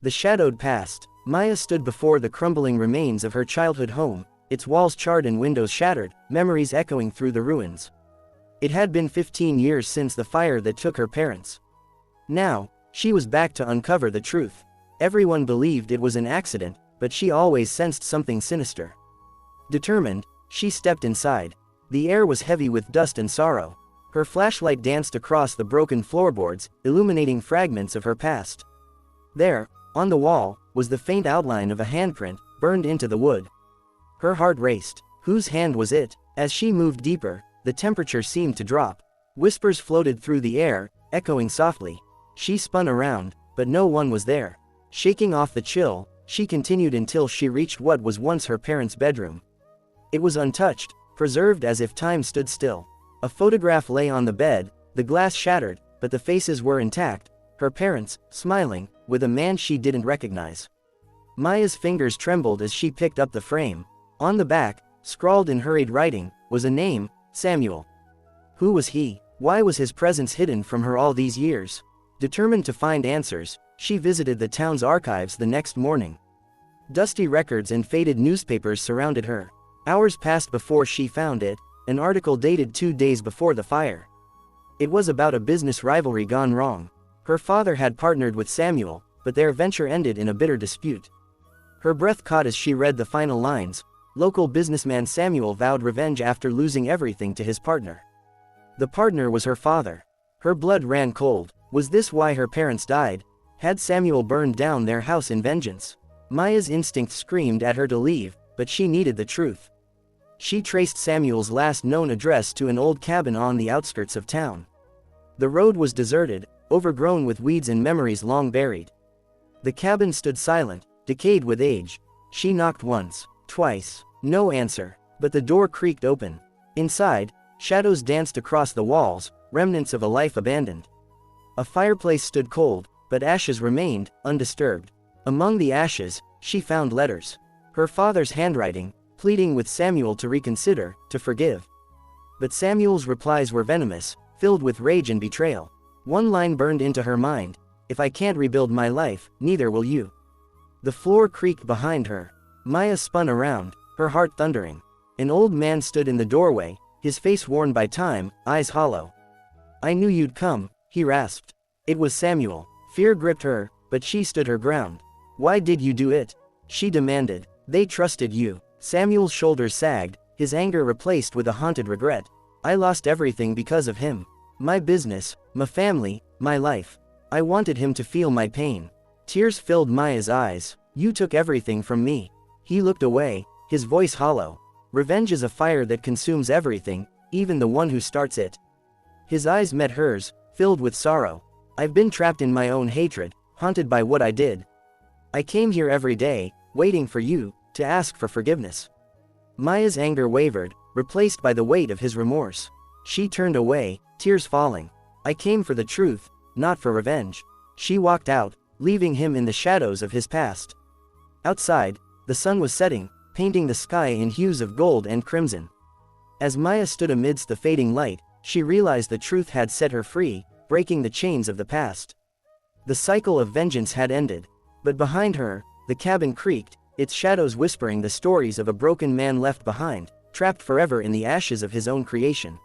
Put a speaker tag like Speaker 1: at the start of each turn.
Speaker 1: The shadowed past. Maya stood before the crumbling remains of her childhood home, its walls charred and windows shattered, memories echoing through the ruins. It had been 15 years since the fire that took her parents. Now, she was back to uncover the truth. Everyone believed it was an accident, but she always sensed something sinister. Determined, she stepped inside. The air was heavy with dust and sorrow. Her flashlight danced across the broken floorboards, illuminating fragments of her past. There, on the wall, was the faint outline of a handprint, burned into the wood. Her heart raced. Whose hand was it? As she moved deeper, the temperature seemed to drop. Whispers floated through the air, echoing softly. She spun around, but no one was there. Shaking off the chill, she continued until she reached what was once her parents' bedroom. It was untouched, preserved as if time stood still. A photograph lay on the bed, the glass shattered, but the faces were intact, her parents, smiling, with a man she didn't recognize. Maya's fingers trembled as she picked up the frame. On the back, scrawled in hurried writing, was a name, Samuel. Who was he? Why was his presence hidden from her all these years? Determined to find answers, she visited the town's archives the next morning. Dusty records and faded newspapers surrounded her. Hours passed before she found it, an article dated 2 days before the fire. It was about a business rivalry gone wrong. Her father had partnered with Samuel, but their venture ended in a bitter dispute. Her breath caught as she read the final lines. Local businessman Samuel vowed revenge after losing everything to his partner. The partner was her father. Her blood ran cold. Was this why her parents died? Had Samuel burned down their house in vengeance? Maya's instinct screamed at her to leave, but she needed the truth. She traced Samuel's last known address to an old cabin on the outskirts of town. The road was deserted, overgrown with weeds and memories long buried. The cabin stood silent, decayed with age. She knocked once, twice, no answer, but the door creaked open. Inside, shadows danced across the walls, remnants of a life abandoned. A fireplace stood cold, but ashes remained, undisturbed. Among the ashes, she found letters. Her father's handwriting, pleading with Samuel to reconsider, to forgive. But Samuel's replies were venomous, filled with rage and betrayal. One line burned into her mind: "If I can't rebuild my life, neither will you." The floor creaked behind her. Maya spun around, her heart thundering. An old man stood in the doorway, his face worn by time, eyes hollow. "I knew you'd come," he rasped. It was Samuel. Fear gripped her, but she stood her ground. "Why did you do it?" she demanded. "They trusted you." Samuel's shoulders sagged, his anger replaced with a haunted regret. "I lost everything because of him. My business, my family, my life. I wanted him to feel my pain." Tears filled Maya's eyes. "You took everything from me." He looked away, his voice hollow. "Revenge is a fire that consumes everything, even the one who starts it." His eyes met hers, filled with sorrow. "I've been trapped in my own hatred, haunted by what I did. I came here every day, waiting for you, to ask for forgiveness." Maya's anger wavered, replaced by the weight of his remorse. She turned away, tears falling. "I came for the truth, not for revenge." She walked out, leaving him in the shadows of his past. Outside, the sun was setting, painting the sky in hues of gold and crimson. As Maya stood amidst the fading light, she realized the truth had set her free, breaking the chains of the past. The cycle of vengeance had ended. But behind her, the cabin creaked, its shadows whispering the stories of a broken man left behind, trapped forever in the ashes of his own creation.